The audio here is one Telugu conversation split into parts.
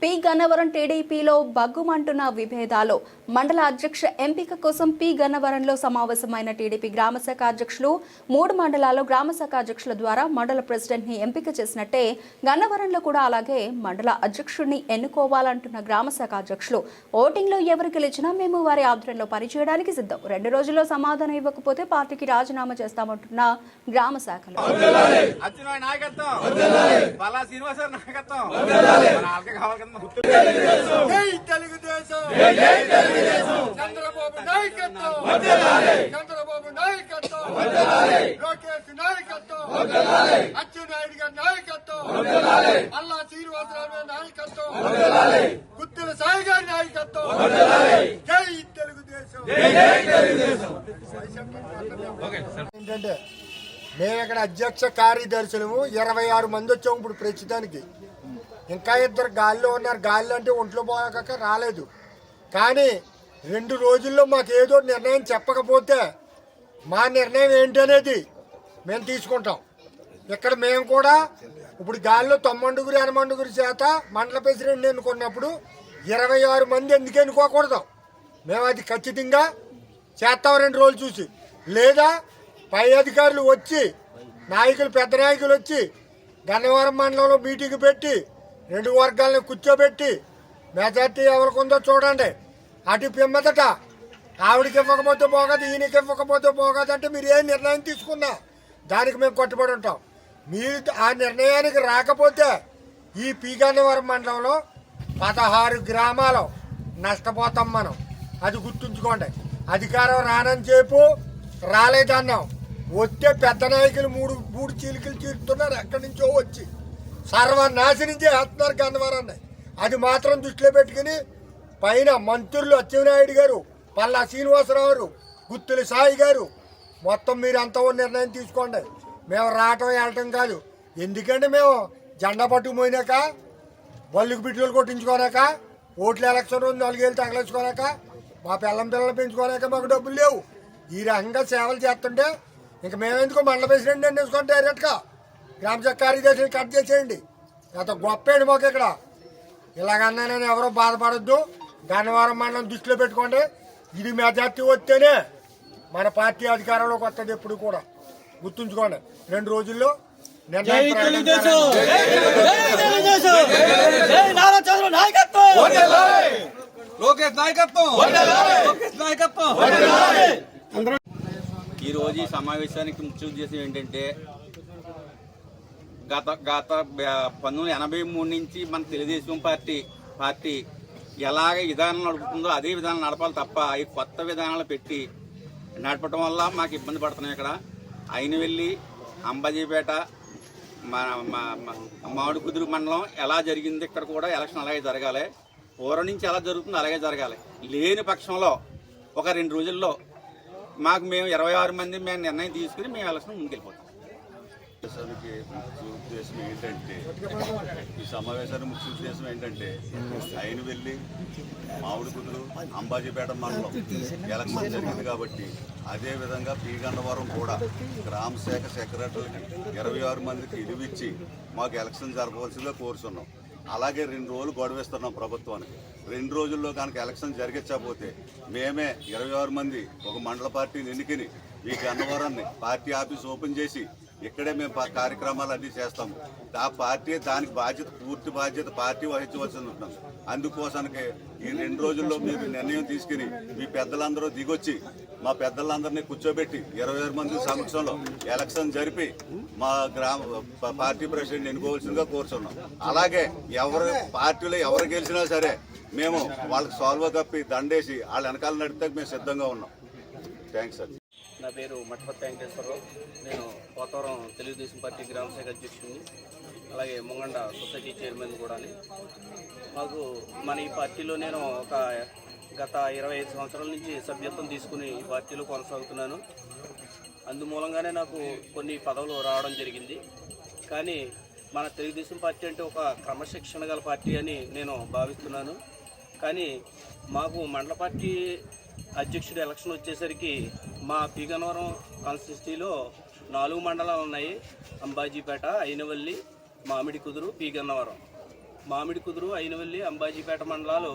పి గన్నవరం టీడీపీలో బగ్గుమంటున్న విభేదాలు మండల అధ్యక్ష ఎంపిక కోసం పి గన్నవరంలో సమావేశమైన టీడీపీ గ్రామ శాఖ అధ్యక్షులు 3 మండలాల్లో గ్రామ శాఖ అధ్యక్షుల ద్వారా మండల ప్రెసిడెంట్ ని ఎంపిక చేసినట్టే గన్నవరంలో కూడా అలాగే మండల అధ్యక్షుడిని ఎన్నుకోవాలంటున్న గ్రామ శాఖ అధ్యక్షులు ఓటింగ్ లో ఎవరు గెలిచినా మేము వారి ఆధ్వర్యంలో పనిచేయడానికి సిద్ధం 2 రోజుల్లో సమాధానం ఇవ్వకపోతే పార్టీకి రాజీనామా చేస్తామంటున్న గ్రామ శాఖలు జై తెలుగుదేశం జై తెలుగుదేశం చంద్రబాబు నాయకత్వం వర్ధిల్లాలి చంద్రబాబు నాయకత్వం వర్ధిల్లాలి లోకేష్ నాయకత్వం వర్ధిల్లాలి అచ్చెన్నాయుడు గారి నాయకత్వం వర్ధిల్లాలి అల్లా శ్రీనివాసరావు నాయకత్వం వర్ధిల్లాలి గుత్తుల సాయి గారి నాయకత్వం వర్ధిల్లాలి జై తెలుగుదేశం జై తెలుగుదేశం ఏంటంటే మేము ఇక్కడ అధ్యక్ష కార్యదర్శులము 26 మంది వచ్చాము ఇప్పుడు ప్రస్తుతానికి ఇంకా 2 గాలిలో ఉన్నారు గాలిలో అంటే ఒంట్లో పోయాక రాలేదు కానీ 2 రోజుల్లో మాకు ఏదో నిర్ణయం చెప్పకపోతే మా నిర్ణయం ఏంటనేది మేము తీసుకుంటాం ఇక్కడ మేము కూడా ఇప్పుడు గాలిలో 9 చేత మండల ప్రెసిడెంట్ ఎన్నుకున్నప్పుడు 26 మంది ఎందుకు ఎన్నుకోకూడదు మేము అది ఖచ్చితంగా చేస్తాం 2 రోజులు చూసి లేదా పై అధికారులు వచ్చి నాయకులు పెద్ద నాయకులు వచ్చి గన్నవరం మండలంలో మీటింగ్ పెట్టి 2 వర్గాలను కూర్చోబెట్టి మెజార్టీ ఎవరికి ఉందో చూడండి అటు పిమ్మదట ఆవిడకి ఇవ్వకపోతే పోగదు ఈయనకి ఇవ్వకపోతే పోగదు అంటే మీరు ఏ నిర్ణయం తీసుకున్నా దానికి మేము కట్టుబడి ఉంటాం మీరు ఆ నిర్ణయానికి రాకపోతే ఈ పి గన్నవరం మండలంలో 16 గ్రామాలు నష్టపోతాం మనం అది గుర్తుంచుకోండి అధికారం రానని చెప్పు రాలేదన్నాం వస్తే పెద్ద నాయకులు మూడు చీలికలు చీరుతున్నారు ఎక్కడి నుంచో వచ్చి సర్వనాశనం చేస్తున్నారు గన్నవరాన్ని అది మాత్రం దృష్టిలో పెట్టుకుని పైన మంత్రులు అచ్చెన్నాయుడు గారు పల్లా శ్రీనివాసరావు గారు గుత్తుల సాయి గారు మొత్తం మీరు అంత నిర్ణయం తీసుకోండి మేము రావటం వెళ్ళటం కాదు ఎందుకంటే మేము జెండా పట్టుకుపోయినాక బల్లుకు బిడ్డలు కొట్టించుకోనాక ఓట్ల ఎలక్షన్ 4 ఏళ్ళు తగలేసుకోనాక మా పిల్లలు పెంచుకోనాక మాకు డబ్బులు లేవు ఈ రకంగా సేవలు చేస్తుంటే ఇంక మేమెందుకు మండల ప్రెసిడెంట్ ఎన్నేసుకోండి డైరెక్ట్గా గ్రామ శాఖ కార్యదర్శిని కట్ చేసేయండి అంత గొప్పేండి మాకు ఇక్కడ ఇలాగన్నా నేను ఎవరో బాధపడద్దు గన్నవరం మండలం దృష్టిలో పెట్టుకోండి ఇది మెజార్టీ వస్తేనే మన పార్టీ అధికారంలోకి వస్తుంది ఎప్పుడు కూడా గుర్తుంచుకోండి 2 రోజుల్లో ఈ రోజు ఈ సమావేశానికి ముఖ్య ఉద్దేశం ఏంటంటే గత 1983 నుంచి మన తెలుగుదేశం పార్టీ ఎలాగ విధానం నడుపుతుందో అదే విధానం నడపాలి తప్ప ఈ కొత్త విధానాలు పెట్టి నడపడం వల్ల మాకు ఇబ్బంది పడుతున్నాం. ఇక్కడ అయినవెల్లి అంబాజీపేట మామిడికుదురు మండలం ఎలా జరిగింది ఇక్కడ కూడా ఎలక్షన్ అలాగే జరగాలి. పూర్వం నుంచి ఎలా జరుగుతుందో అలాగే జరగాలి. లేని పక్షంలో ఒక 2 రోజుల్లో మేము 26 మంది మేము నిర్ణయం తీసుకుని మేము ఎలక్షన్ ముందుకెళ్ళిపోతాం. ఉద్దేశం ఏంటంటే ఈ సమావేశానికి ముఖ్య ఉద్దేశం ఏంటంటే అయినవెల్లి మామిడికుదురు అంబాజీపేట మండలం ఎలక్షన్ జరిగింది కాబట్టి అదేవిధంగా పి గన్నవరం కూడా గ్రామ శాఖ సెక్రటరీకి 26 మందికి ఇడివిచ్చి మాకు ఎలక్షన్ జరపవలసిందిగా కోరుతున్నాం. అలాగే 2 రోజులు గడువిస్తున్నాం ప్రభుత్వానికి. 2 రోజుల్లో కనుక ఎలక్షన్ జరిగించకపోతే మేమే 26 మంది ఒక మండల పార్టీని ఎన్నికని ఈ గన్నవరాన్ని పార్టీ ఆఫీస్ ఓపెన్ చేసి ఇక్కడే మేము కార్యక్రమాలు అన్నీ చేస్తాము. ఆ పార్టీ దానికి పూర్తి బాధ్యత పార్టీ వహించవలసి ఉంటాం. అందుకోసానికి ఈ 2 రోజుల్లో మీరు నిర్ణయం తీసుకుని మీ పెద్దలందరూ దిగొచ్చి మా పెద్దలందరినీ కూర్చోబెట్టి 26 మంది సమక్షంలో ఎలక్షన్ జరిపి మా పార్టీ ప్రెసిడెంట్ ఎన్నుకోవాల్సిందిగా కోరుతున్నాం. అలాగే పార్టీలో ఎవరు గెలిచినా సరే మేము వాళ్ళకి సాల్వ్ కప్పి దండేసి వాళ్ళ వెనకాల నడితే మేము సిద్ధంగా ఉన్నాం. Thanks sir. నా పేరు మఠపతి వెంకటేశ్వరరావు. నేను పోతవరం తెలుగుదేశం పార్టీ గ్రామ శాఖ అధ్యక్షుడిని, అలాగే ముంగండ సొసైటీ చైర్మన్ కూడా. మాకు మన ఈ పార్టీలో నేను గత 25 సంవత్సరాల నుంచి సభ్యత్వం తీసుకుని ఈ పార్టీలో కొనసాగుతున్నాను. అందుమూలంగానే నాకు కొన్ని పదవులు రావడం జరిగింది. కానీ మన తెలుగుదేశం పార్టీ అంటే ఒక క్రమశిక్షణ గల పార్టీ అని నేను భావిస్తున్నాను. కానీ మాకు మండల పార్టీ అధ్యక్షుడు ఎలక్షన్ వచ్చేసరికి మా పి గన్నవరం కాన్స్టిట్యూన్సీలో 4 మండలాలు ఉన్నాయి. అంబాజీపేట, అయినవల్లి, మామిడికుదురు, పి గన్నవరం. మామిడి కుదురు, అయినవల్లి, అంబాజీపేట మండలాలు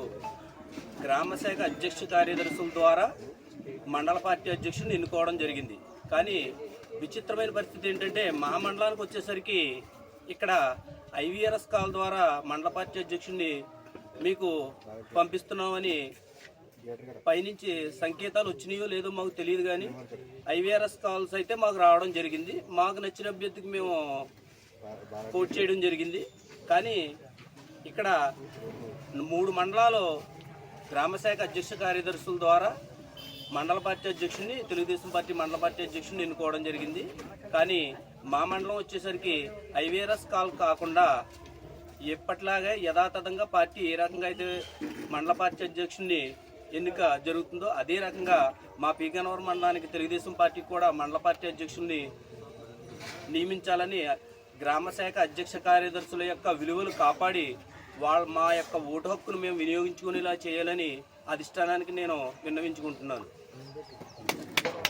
గ్రామ శాఖ అధ్యక్ష కార్యదర్శుల ద్వారా మండల పార్టీ అధ్యక్షుడిని ఎన్నుకోవడం జరిగింది. కానీ విచిత్రమైన పరిస్థితి ఏంటంటే మా మండలానికి వచ్చేసరికి ఇక్కడ ఐవీఆర్ఎస్ కాల్ ద్వారా మండల పార్టీ అధ్యక్షుడిని మీకు పంపిస్తున్నామని పైనుంచి సంకేతాలు వచ్చినాయో లేదో మాకు తెలియదు, కానీ ఐవీఆర్ఎస్ కాల్స్ అయితే మాకు రావడం జరిగింది. మాకు నచ్చిన అభ్యర్థికి మేము పోటీ చేయడం జరిగింది. కానీ ఇక్కడ 3 మండలాలు గ్రామశాఖ అధ్యక్ష కార్యదర్శుల ద్వారా మండల పార్టీ అధ్యక్షుడిని, తెలుగుదేశం పార్టీ మండల పార్టీ అధ్యక్షుడిని ఎన్నుకోవడం జరిగింది. కానీ మా మండలం వచ్చేసరికి ఐవీఆర్ఎస్ కాల్ కాకుండా ఎప్పటిలాగా యథాతథంగా పార్టీ ఏ రకంగా అయితే మండల పార్టీ అధ్యక్షుడిని ఎన్నిక జరుగుతుందో అదే రకంగా మా పి గన్నవరం మండలానికి తెలుగుదేశం పార్టీ కూడా మండల పార్టీ అధ్యక్షుడిని నియమించాలని గ్రామ శాఖ అధ్యక్ష కార్యదర్శుల యొక్క విలువలు కాపాడి మా యొక్క ఓటు హక్కును మేము వినియోగించుకునేలా చేయాలని అధిష్టానానికి నేను విన్నవించుకుంటున్నాను.